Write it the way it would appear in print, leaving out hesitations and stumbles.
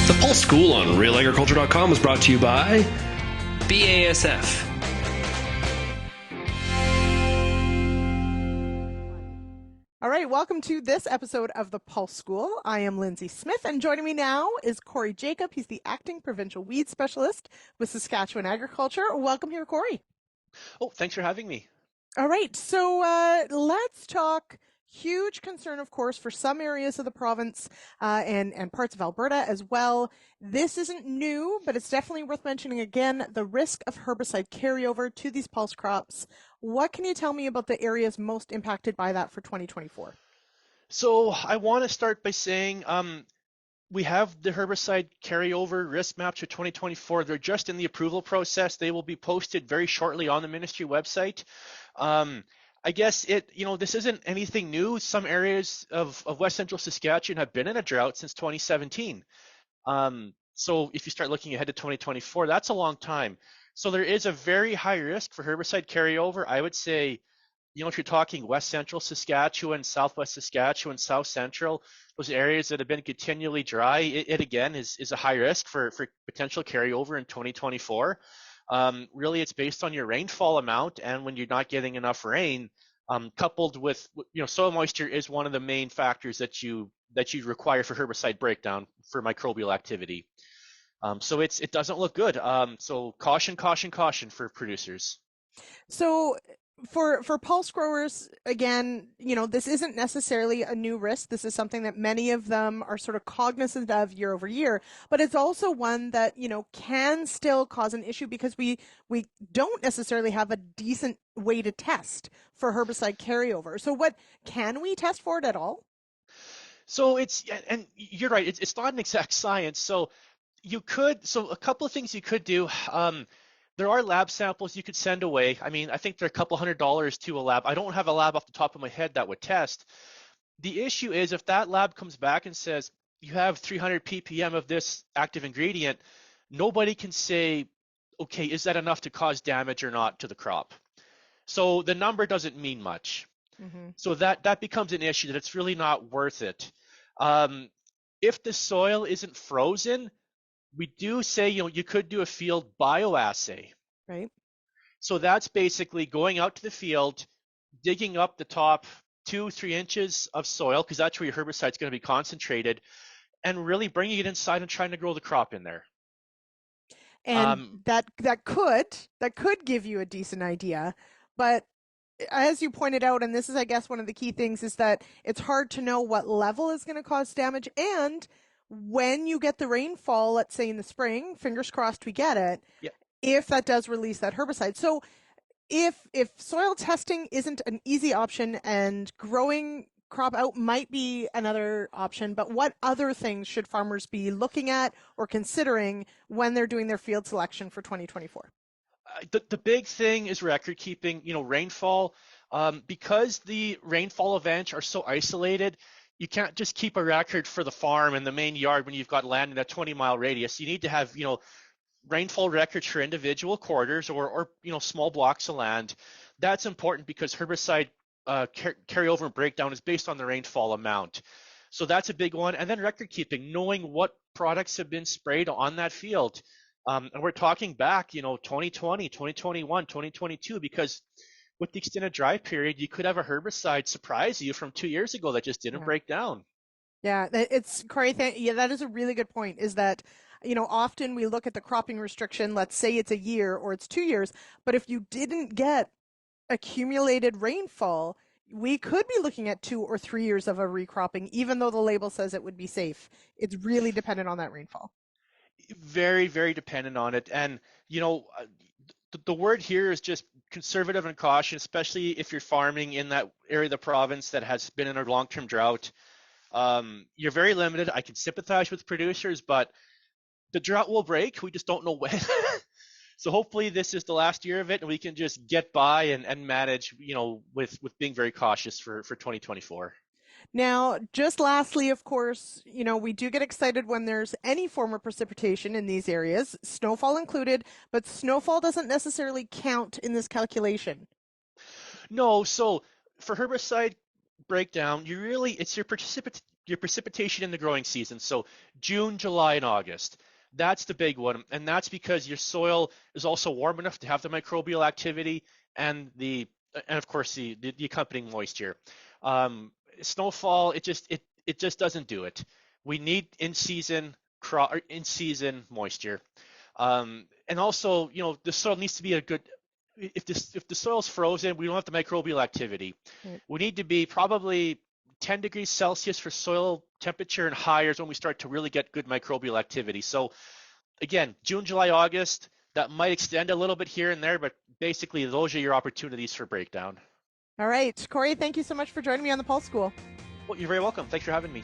The Pulse School on RealAgriculture.com is brought to you by BASF. All right, welcome to this episode of the Pulse School. I am Lindsay Smith, and joining me now is Cory Jacob. He's the acting provincial weed specialist with Saskatchewan Agriculture. Welcome here, Cory. Oh, thanks for having me. All right, so let's talk. Huge concern, of course, for some areas of the province and parts of Alberta as well. This isn't new, but it's definitely worth mentioning again, the risk of herbicide carryover to these pulse crops. What can you tell me about the areas most impacted by that for 2024? So I want to start by saying we have the herbicide carryover risk maps for 2024. They're just in the approval process. They will be posted very shortly on the ministry website. I guess this isn't anything new. Some areas of West Central Saskatchewan have been in a drought since 2017. So if you start looking ahead to 2024, that's a long time. So there is a very high risk for herbicide carryover. I would say, if you're talking West Central Saskatchewan, Southwest Saskatchewan, South Central, those areas that have been continually dry, it again is a high risk for potential carryover in 2024. Really, it's based on your rainfall amount, and when you're not getting enough rain, coupled with soil moisture is one of the main factors that you require for herbicide breakdown for microbial activity. So it doesn't look good. So caution for producers. So for pulse growers, again, this isn't necessarily a new risk. This is something that many of them are sort of cognizant of year over year, but it's also one that, can still cause an issue because we don't necessarily have a decent way to test for herbicide carryover. So what can we test for it at all? So and you're right, it's not an exact science. So a couple of things you could do. There are lab samples you could send away. I mean, I think they're a couple $100 to a lab. I don't have a lab off the top of my head that would test. The issue is if that lab comes back and says you have 300 ppm of this active ingredient, nobody can say, okay, is that enough to cause damage or not to the crop? So the number doesn't mean much. Mm-hmm. So that becomes an issue that it's really not worth it. If the soil isn't frozen, we do say, you could do a field bioassay. Right. So that's basically going out to the field, digging up the top 2-3 inches of soil, because that's where your herbicide is going to be concentrated, and really bringing it inside and trying to grow the crop in there. And that could give you a decent idea, but as you pointed out, and this is, I guess, one of the key things, is that it's hard to know what level is going to cause damage. And when you get the rainfall, let's say in the spring, fingers crossed we get it, yep, if that does release that herbicide. So if soil testing isn't an easy option and growing crop out might be another option, but what other things should farmers be looking at or considering when they're doing their field selection for 2024? The big thing is record keeping, rainfall. Because the rainfall events are so isolated, you can't just keep a record for the farm and the main yard when you've got land in a 20-mile radius. You need to have, rainfall records for individual quarters or small blocks of land. That's important because herbicide carryover and breakdown is based on the rainfall amount. So that's a big one. And then record keeping, knowing what products have been sprayed on that field. And we're talking back, 2020, 2021, 2022, because with the extended dry period, you could have a herbicide surprise you from 2 years ago that just didn't break down. Yeah, it's Cory. Yeah, that is a really good point. Is that, often we look at the cropping restriction, let's say it's a year or it's 2 years, but if you didn't get accumulated rainfall, we could be looking at 2 or 3 years of a recropping, even though the label says it would be safe. It's really dependent on that rainfall. Very, very dependent on it. And, the word here is just conservative and caution, especially if you're farming in that area of the province that has been in a long-term drought. You're very limited. I can sympathize with producers, but the drought will break. We just don't know when. So hopefully this is the last year of it and we can just get by and manage, with being very cautious for 2024. Now, just lastly, of course, we do get excited when there's any form of precipitation in these areas, snowfall included, but snowfall doesn't necessarily count in this calculation. No, so for herbicide breakdown, it's your your precipitation in the growing season. So June, July, and August. That's the big one. And that's because your soil is also warm enough to have the microbial activity and of course the accompanying moisture. Snowfall, it just doesn't do it. We need in-season moisture. And also, the soil needs to be a good, if the soil's frozen, we don't have the microbial activity. Right. We need to be probably 10 degrees Celsius for soil temperature and higher is when we start to really get good microbial activity. So again, June, July, August, that might extend a little bit here and there, but basically those are your opportunities for breakdown. All right. Cory, thank you so much for joining me on the Pulse School. Well, you're very welcome. Thanks for having me.